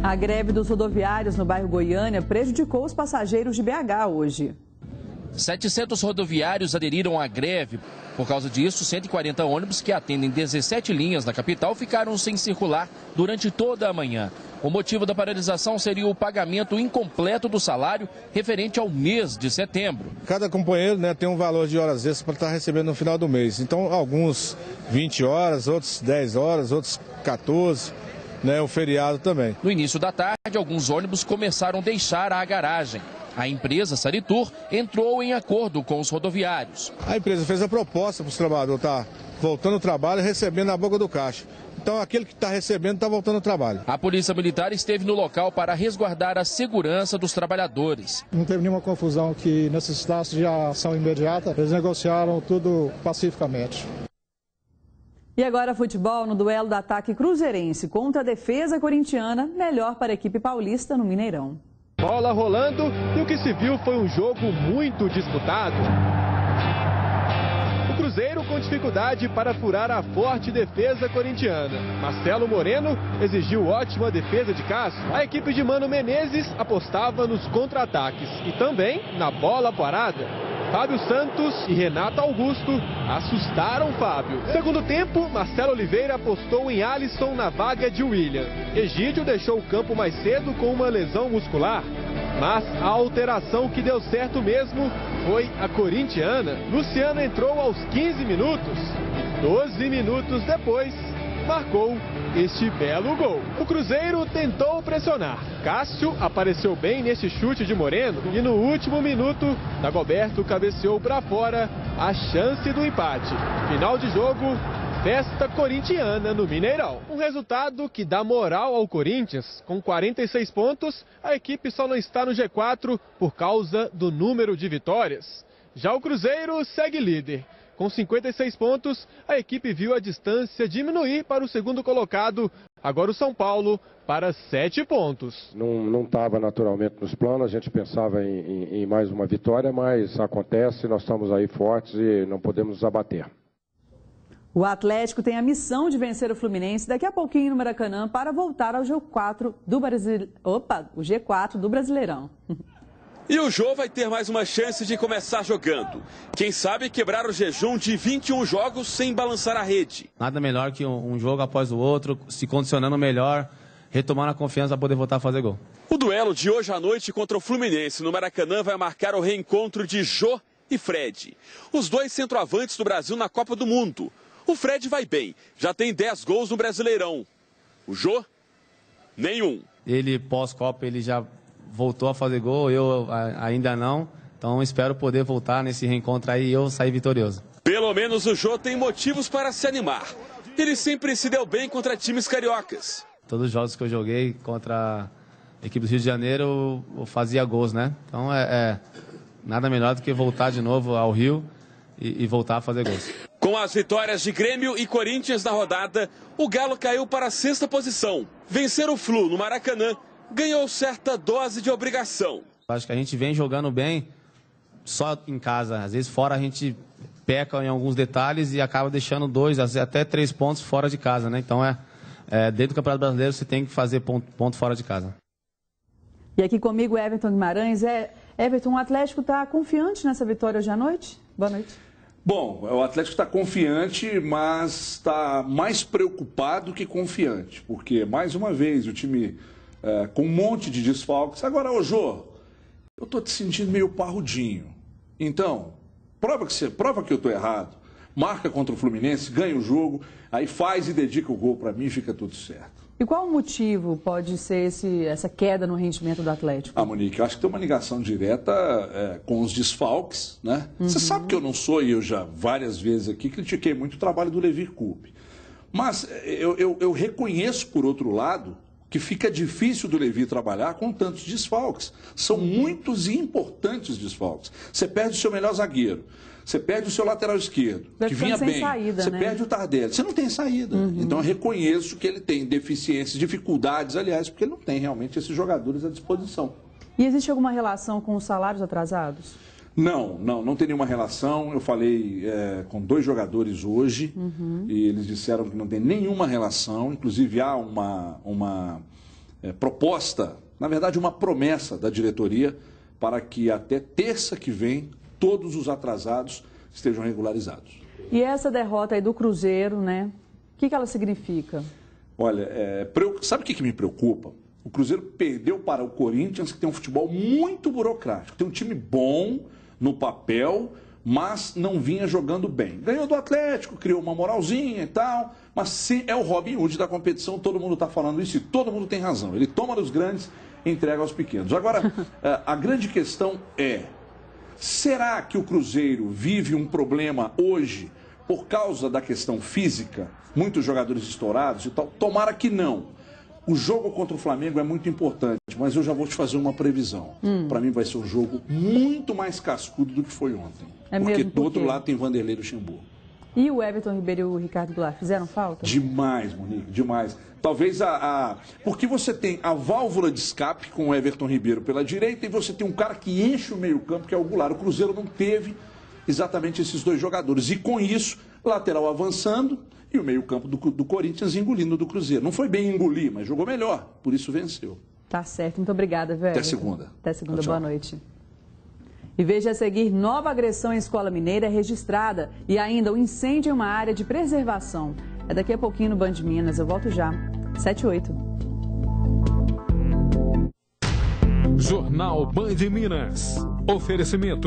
A greve dos rodoviários no bairro Goiânia prejudicou os passageiros de BH hoje. 700 rodoviários aderiram à greve. Por causa disso, 140 ônibus que atendem 17 linhas na capital ficaram sem circular durante toda a manhã. O motivo da paralisação seria o pagamento incompleto do salário referente ao mês de setembro. Cada companheiro, tem um valor de horas extras para estar recebendo no final do mês. Então, alguns 20 horas, outros 10 horas, outros 14, o feriado também. No início da tarde, alguns ônibus começaram a deixar a garagem. A empresa Saritur entrou em acordo com os rodoviários. A empresa fez a proposta para os trabalhadores estar voltando ao trabalho e recebendo na boca do caixa. Então, aquele que está recebendo está voltando ao trabalho. A Polícia Militar esteve no local para resguardar a segurança dos trabalhadores. Não teve nenhuma confusão, que necessitasse de ação imediata. Eles negociaram tudo pacificamente. E agora futebol no duelo do ataque cruzeirense contra a defesa corintiana, melhor para a equipe paulista no Mineirão. Bola rolando e o que se viu foi um jogo muito disputado. O Cruzeiro com dificuldade para furar a forte defesa corintiana. Marcelo Moreno exigiu ótima defesa de Cássio. A equipe de Mano Menezes apostava nos contra-ataques e também na bola parada. Fábio Santos e Renato Augusto assustaram Fábio. Segundo tempo, Marcelo Oliveira apostou em Alisson na vaga de William. Egídio deixou o campo mais cedo com uma lesão muscular. Mas a alteração que deu certo mesmo foi a corintiana. Luciano entrou aos 15 minutos e 12 minutos depois marcou este belo gol. O Cruzeiro tentou pressionar. Cássio apareceu bem nesse chute de Moreno e no último minuto, Dagoberto cabeceou para fora a chance do empate. Final de jogo, festa corintiana no Mineirão. Um resultado que dá moral ao Corinthians. Com 46 pontos, a equipe só não está no G4 por causa do número de vitórias. Já o Cruzeiro segue líder. Com 56 pontos, a equipe viu a distância diminuir para o segundo colocado. Agora o São Paulo para 7 pontos. Não estava naturalmente nos planos, a gente pensava em mais uma vitória, mas acontece, nós estamos aí fortes e não podemos nos abater. O Atlético tem a missão de vencer o Fluminense daqui a pouquinho no Maracanã para voltar ao G4 do Brasileirão. E o Jô vai ter mais uma chance de começar jogando. Quem sabe quebrar o jejum de 21 jogos sem balançar a rede. Nada melhor que um jogo após o outro, se condicionando melhor, retomando a confiança para poder voltar a fazer gol. O duelo de hoje à noite contra o Fluminense no Maracanã vai marcar o reencontro de Jô e Fred. Os dois centroavantes do Brasil na Copa do Mundo. O Fred vai bem, já tem 10 gols no Brasileirão. O Jô, nenhum. Ele, pós-Copa, ele já voltou a fazer gol, eu ainda não. Então espero poder voltar nesse reencontro aí e eu sair vitorioso. Pelo menos o Jô tem motivos para se animar. Ele sempre se deu bem contra times cariocas. Todos os jogos que eu joguei contra a equipe do Rio de Janeiro, eu fazia gols, né? Então nada melhor do que voltar de novo ao Rio e voltar a fazer gols. Com as vitórias de Grêmio e Corinthians na rodada, o Galo caiu para a 6ª posição. Vencer o Flu no Maracanã ganhou certa dose de obrigação. Acho que a gente vem jogando bem só em casa. Às vezes fora a gente peca em alguns detalhes e acaba deixando 2, até 3 pontos fora de casa, né? Então dentro do Campeonato Brasileiro você tem que fazer ponto fora de casa. E aqui comigo Everton Guimarães. Everton, o Atlético está confiante nessa vitória hoje à noite? Boa noite. Bom, o Atlético está confiante, mas está mais preocupado que confiante. Porque, mais uma vez, o time com um monte de desfalques. Agora, ô Jô, eu estou te sentindo meio parrudinho. Então, prova que eu estou errado. Marca contra o Fluminense, ganha o jogo, aí faz e dedica o gol para mim e fica tudo certo. E qual o motivo pode ser essa queda no rendimento do Atlético? Monique, eu acho que tem uma ligação direta com os desfalques, né? Uhum. Você sabe que eu não sou, e eu já várias vezes aqui critiquei muito o trabalho do Levir Coupe. Mas eu reconheço, por outro lado, que fica difícil do Levir trabalhar com tantos desfalques. São muitos e importantes desfalques. Você perde o seu melhor zagueiro. Você perde o seu lateral esquerdo, que vinha bem. Saída, você né? perde o Tardelli. Você não tem saída. Uhum. Então eu reconheço que ele tem deficiências, dificuldades, aliás, porque ele não tem realmente esses jogadores à disposição. E existe alguma relação com os salários atrasados? Não tem nenhuma relação. Eu falei com 2 jogadores hoje e eles disseram que não tem nenhuma relação. Inclusive há uma proposta, na verdade uma promessa da diretoria para que até terça que vem todos os atrasados estejam regularizados. E essa derrota aí do Cruzeiro, né? O que ela significa? Olha, sabe o que me preocupa? O Cruzeiro perdeu para o Corinthians, que tem um futebol muito burocrático. Tem um time bom no papel, mas não vinha jogando bem. Ganhou do Atlético, criou uma moralzinha e tal, mas sim, é o Robin Hood da competição, todo mundo está falando isso e todo mundo tem razão. Ele toma dos grandes e entrega aos pequenos. Agora, a grande questão é, será que o Cruzeiro vive um problema hoje por causa da questão física? Muitos jogadores estourados e tal? Tomara que não. O jogo contra o Flamengo é muito importante, mas eu já vou te fazer uma previsão. Para mim vai ser um jogo muito mais cascudo do que foi ontem. Porque do outro lado tem Vanderlei Luxemburgo. E o Everton Ribeiro e o Ricardo Goulart fizeram falta? Demais, Monique, demais. Talvez porque você tem a válvula de escape com o Everton Ribeiro pela direita e você tem um cara que enche o meio-campo, que é o Goulart. O Cruzeiro não teve exatamente esses dois jogadores. E com isso, lateral avançando e o meio-campo do Corinthians engolindo do Cruzeiro. Não foi bem engolir, mas jogou melhor. Por isso venceu. Tá certo. Muito obrigada, velho. Até segunda. Até segunda. Tchau. Boa noite. E veja a seguir, nova agressão em escola mineira é registrada e ainda um incêndio em uma área de preservação. É daqui a pouquinho no Band Minas. Eu volto já. 7:08. Jornal Band Minas. Oferecimento